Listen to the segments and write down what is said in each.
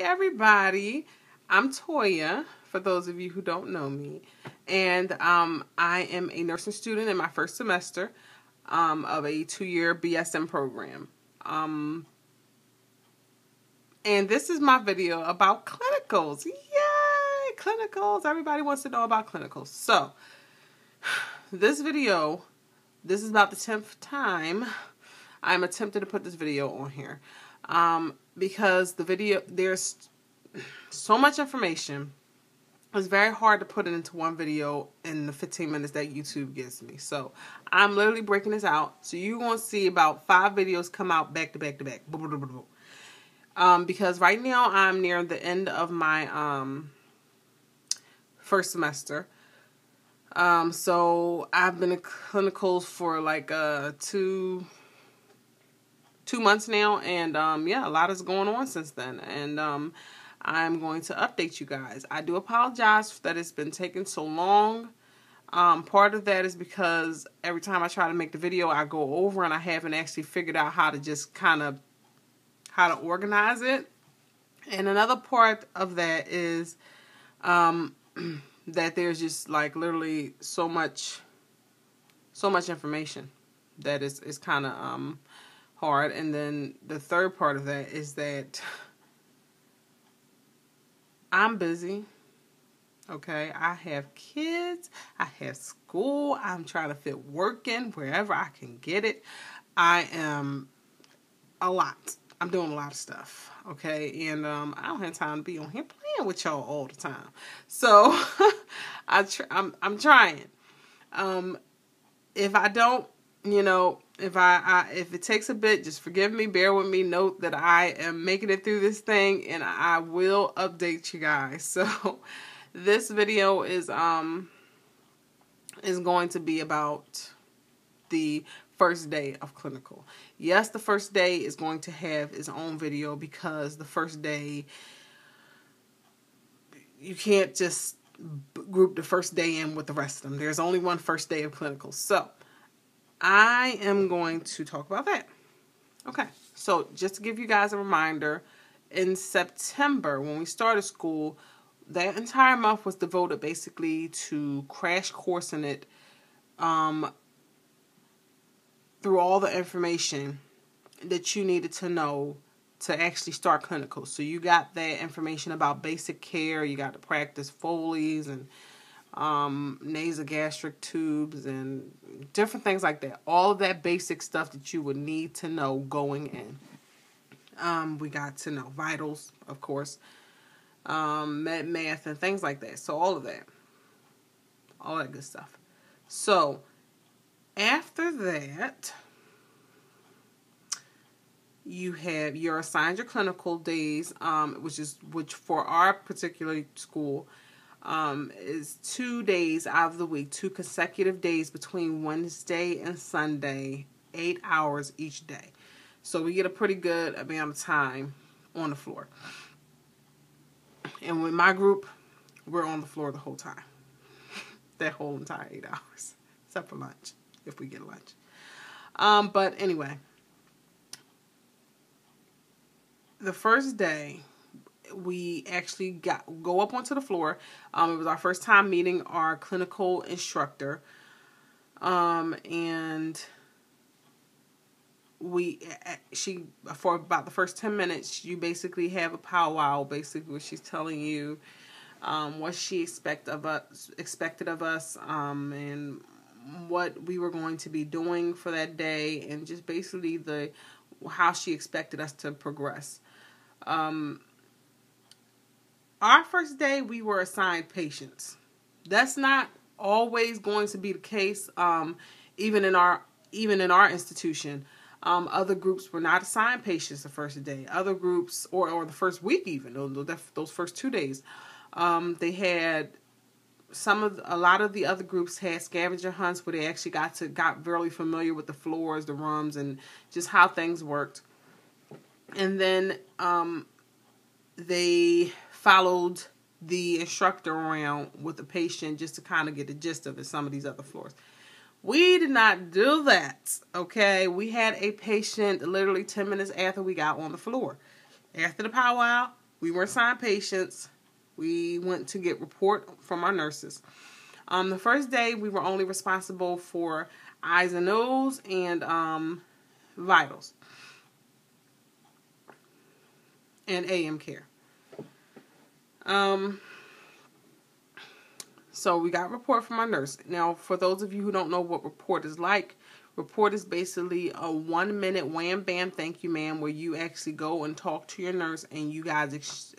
everybody. I'm Toya, for those of you who don't know me. And I am a nursing student in my first semester of a 2-year BSN program. And this is my video about clinicals. Yay! Clinicals. Everybody wants to know about clinicals. So, this is about the 10th time I'm attempting to put this video on here. Because there's so much information. It's very hard to put it into one video in the 15 minutes that YouTube gives me. So I'm literally breaking this out. So you're going to see about 5 videos come out back to back to back. Because right now I'm near the end of my first semester. So I've been in clinicals for like 2 months now, and yeah, a lot is going on since then, and I'm going to update you guys. I do apologize that it's been taking so long. Part of that is because every time I try to make the video, I go over and I haven't actually figured out how to just how to organize it. And another part of that is that there's just like literally so much information that is kind of hard. And then the third part of that is that I'm busy. Okay, I have kids, I have school, I'm trying to fit work in wherever I can get it. I am I'm doing a lot of stuff, okay, and I don't have time to be on here playing with y'all all the time. So I'm trying. If I don't, if it takes a bit, just forgive me, bear with me. Note that I am making it through this thing, and I will update you guys. So this video is going to be about the first day of clinical. Yes, the first day is going to have its own video because the first day, you can't just group the first day in with the rest of them. There's only one first day of clinical. So I am going to talk about that. Okay, so just to give you guys a reminder, in September, when we started school, that entire month was devoted basically to crash coursing it through all the information that you needed to know to actually start clinical. So you got that information about basic care, you got to practice Foley's and nasogastric tubes and different things like that. All of that basic stuff that you would need to know going in. We got to know vitals, of course, math and things like that. So all that good stuff. So after that, you're assigned your clinical days, which for our particular school is 2 days out of the week, 2 consecutive days between Wednesday and Sunday, 8 hours each day. So we get a pretty good amount of time on the floor. And with my group, we're on the floor the whole time. That whole entire 8 hours. Except for lunch, if we get lunch. But anyway, the first day, we actually go up onto the floor. It was our first time meeting our clinical instructor. And for about the first 10 minutes, you basically have a powwow, basically where she's telling you what she expected of us, and what we were going to be doing for that day, and just basically how she expected us to progress. Our first day, we were assigned patients. That's not always going to be the case. Even in our institution, other groups were not assigned patients the first day. Other groups, or the first week, even those first 2 days, they had a lot of the other groups had scavenger hunts where they actually got very familiar with the floors, the rooms, and just how things worked. And then they followed the instructor around with the patient just to kind of get the gist of it, some of these other floors. We did not do that, okay? We had a patient literally 10 minutes after we got on the floor. After the powwow, We were assigned patients. We went to get report from our nurses. The first day, we were only responsible for eyes and nose and vitals and AM care. So we got report from our nurse. Now, for those of you who don't know what report is like, report is basically a 1-minute wham bam thank you ma'am, where you actually go and talk to your nurse and you guys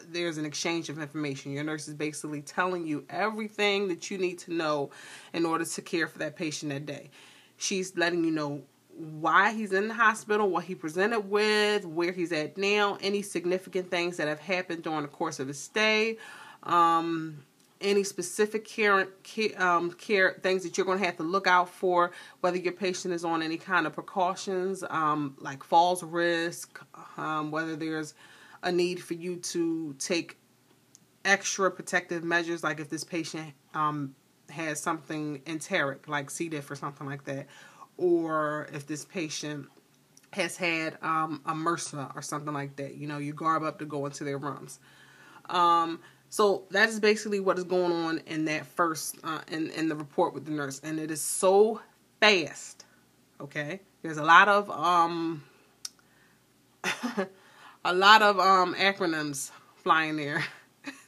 there's an exchange of information. Your nurse is basically telling you everything that you need to know in order to care for that patient that day. She's letting you know why he's in the hospital, what he presented with, where he's at now, any significant things that have happened during the course of his stay, any specific care things that you're going to have to look out for, whether your patient is on any kind of precautions, like falls risk, whether there's a need for you to take extra protective measures, like if this patient has something enteric, like C. diff or something like that, or if this patient has had a MRSA or something like that. You know, you garb up to go into their rooms. So that is basically what is going on in that first, in the report with the nurse. And it is so fast, okay? There's a lot of acronyms flying there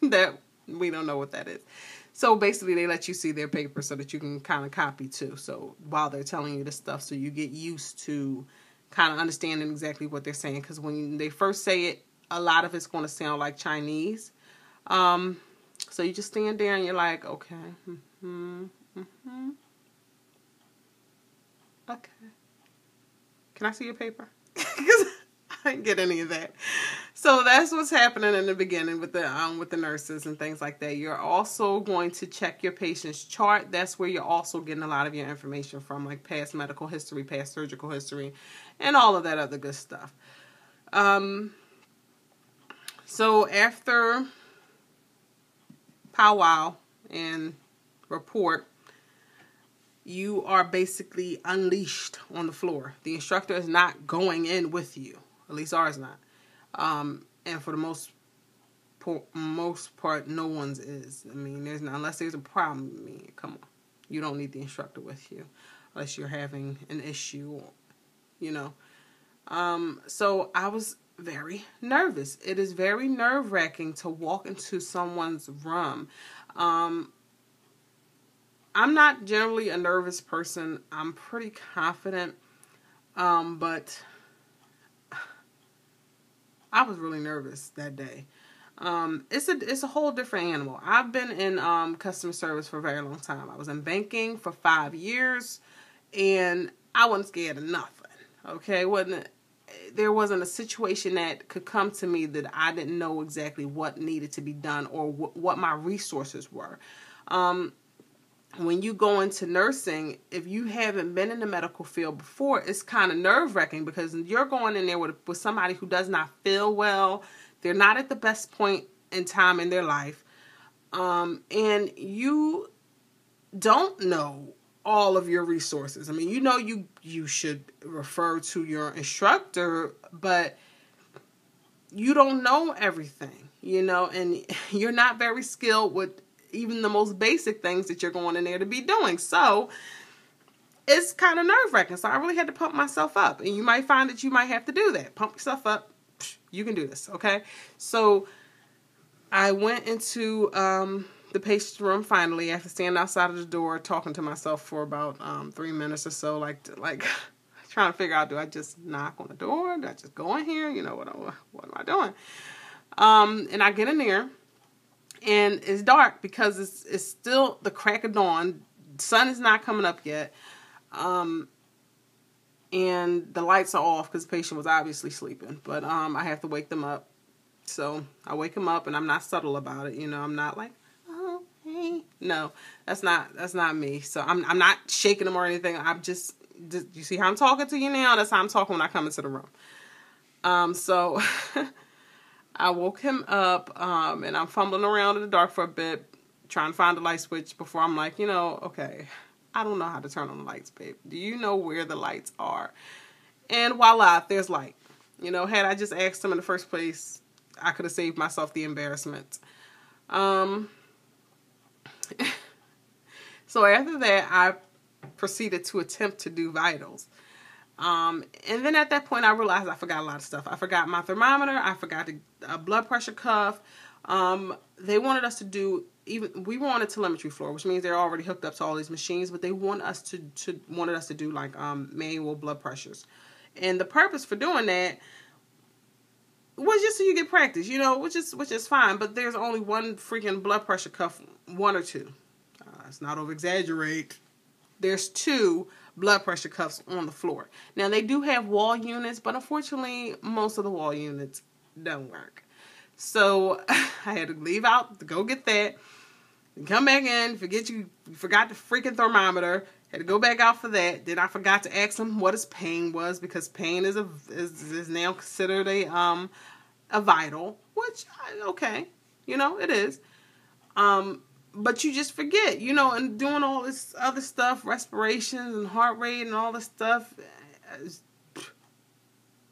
that we don't know what that is. So basically they let you see their paper so that you can kind of copy too. So while they're telling you this stuff, so you get used to kind of understanding exactly what they're saying. Because when they first say it, a lot of it's going to sound like Chinese. So you just stand there and you're like, okay, okay. Can I see your paper? Because I didn't get any of that. So that's what's happening in the beginning with the nurses and things like that. You're also going to check your patient's chart. That's where you're also getting a lot of your information from, like past medical history, past surgical history, and all of that other good stuff. So after powwow and report, you are basically unleashed on the floor. The instructor is not going in with you. At least ours not. And for the most part, no one's is. I mean, unless there's a problem. I mean, come on. You don't need the instructor with you unless you're having an issue, you know. So I was very nervous. It is very nerve-wracking to walk into someone's room. I'm not generally a nervous person. I'm pretty confident, but I was really nervous that day. It's a whole different animal. I've been in customer service for a very long time. I was in banking for 5 years, and I wasn't scared of nothing. Okay, there wasn't a situation that could come to me that I didn't know exactly what needed to be done or what my resources were. When you go into nursing, if you haven't been in the medical field before, it's kind of nerve-wracking because you're going in there with somebody who does not feel well. They're not at the best point in time in their life. And you don't know all of your resources. I mean, you know you should refer to your instructor, but you don't know everything, you know, and you're not very skilled with even the most basic things that you're going in there to be doing. So it's kind of nerve-wracking. So I really had to pump myself up. And you might find that you might have to do that. Pump yourself up. You can do this, okay? So I went into the patient's room finally after standing outside of the door talking to myself for about 3 minutes or so, like trying to figure out, do I just knock on the door? Do I just go in here? You know, what am I doing? And I get in there. And it's dark because it's still the crack of dawn. Sun is not coming up yet. And the lights are off because the patient was obviously sleeping. But I have to wake them up. So I wake them up and I'm not subtle about it. You know, I'm not like, oh, hey. No, that's not me. So I'm not shaking them or anything. I'm just, you see how I'm talking to you now? That's how I'm talking when I come into the room. So I woke him up, and I'm fumbling around in the dark for a bit, trying to find the light switch before I'm like, you know, okay, I don't know how to turn on the lights, babe. Do you know where the lights are? And voila, there's light. You know, had I just asked him in the first place, I could have saved myself the embarrassment. So after that, I proceeded to attempt to do vitals. And then at that point, I realized I forgot a lot of stuff. I forgot my thermometer. I forgot the blood pressure cuff. They wanted us to do, we were on a telemetry floor, which means they're already hooked up to all these machines, but they wanted us to do like manual blood pressures. And the purpose for doing that was just so you get practice, you know, which is fine. But there's only one freaking blood pressure cuff, one or two. Let's not over exaggerate. There's 2 blood pressure cuffs on the floor. Now they do have wall units, but unfortunately most of the wall units don't work. So I had to leave out to go get that and come back in. You forgot the freaking thermometer. Had to go back out for that. Then I forgot to ask them what his pain was, because pain is now considered a vital, which okay, you know, it is. But you just forget, you know, and doing all this other stuff, respirations and heart rate and all this stuff.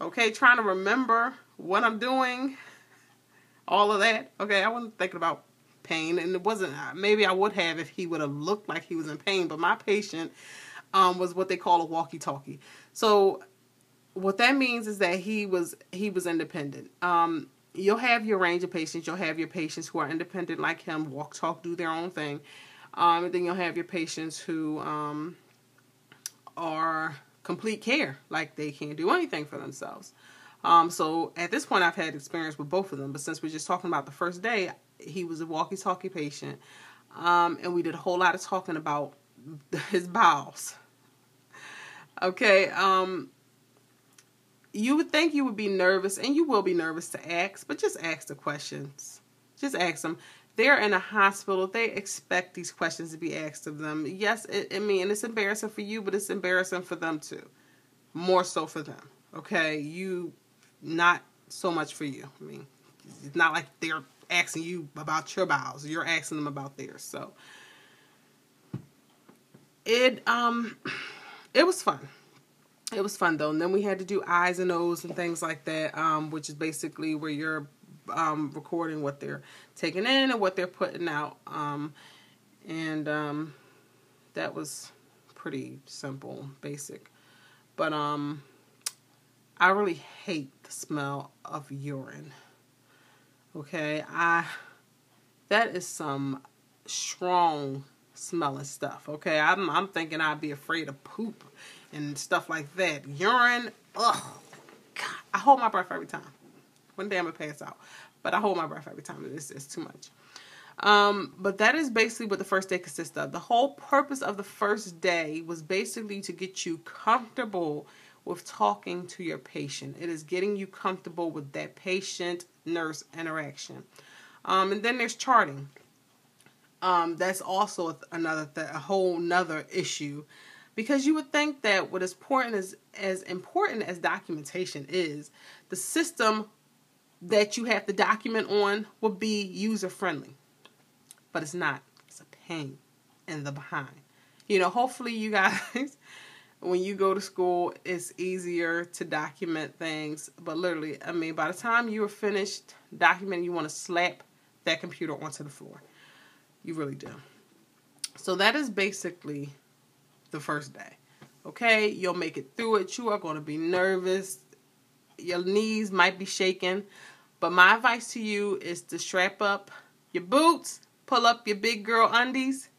Okay, trying to remember what I'm doing, all of that. Okay, I wasn't thinking about pain, and it wasn't, maybe I would have if he would have looked like he was in pain, but my patient was what they call a walkie-talkie. So what that means is that he was independent. You'll have your range of patients. You'll have your patients who are independent like him, walk, talk, do their own thing. And then you'll have your patients who are complete care, like they can't do anything for themselves. So at this point, I've had experience with both of them. But since we're just talking about the first day, he was a walkie-talkie patient. And we did a whole lot of talking about his bowels. Okay, you would think you would be nervous, and you will be nervous to ask, but just ask the questions. Just ask them. They're in a hospital. They expect these questions to be asked of them. Yes, I mean, it's embarrassing for you, but it's embarrassing for them too. More so for them. Okay? Not so much for you. I mean, it's not like they're asking you about your bowels. You're asking them about theirs. So, it was fun. It was fun, though. And then we had to do eyes and nose and things like that, which is basically where you're recording what they're taking in and what they're putting out. That was pretty simple, basic. But I really hate the smell of urine. Okay? That is some strong smelling stuff. Okay? I'm thinking I'd be afraid of poop and stuff like that. Urine, ugh. God, I hold my breath every time. One day I'm going to pass out. But I hold my breath every time. It's too much. But that is basically what the first day consists of. The whole purpose of the first day was basically to get you comfortable with talking to your patient. It is getting you comfortable with that patient-nurse interaction. And then there's charting. That's also a whole nother issue. Because you would think that what is as important as documentation is, the system that you have to document on will be user-friendly. But it's not. It's a pain in the behind. You know, hopefully you guys, when you go to school, it's easier to document things. But literally, I mean, by the time you are finished documenting, you want to slap that computer onto the floor. You really do. So that is basically the first day. Okay, you'll make it through it. You are going to be nervous. Your knees might be shaking. But my advice to you is to strap up your boots, pull up your big girl undies,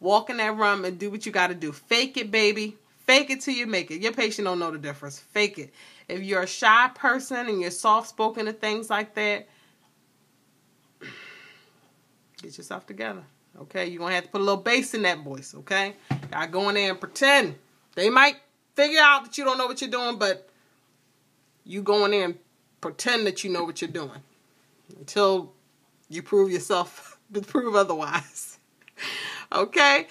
walk in that room and do what you got to do. Fake it, baby. Fake it till you make it. Your patient don't know the difference. Fake it. If you're a shy person and you're soft-spoken and things like that, get yourself together. Okay, you're going to have to put a little bass in that voice, okay? Gotta go in there and pretend. They might figure out that you don't know what you're doing, but you go in there and pretend that you know what you're doing until you prove otherwise. Okay?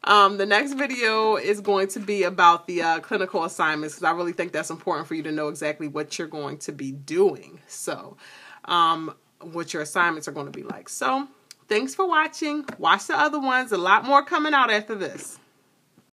The next video is going to be about the clinical assignments, because I really think that's important for you to know exactly what you're going to be doing. So, what your assignments are going to be like. So, thanks for watching. Watch the other ones. A lot more coming out after this.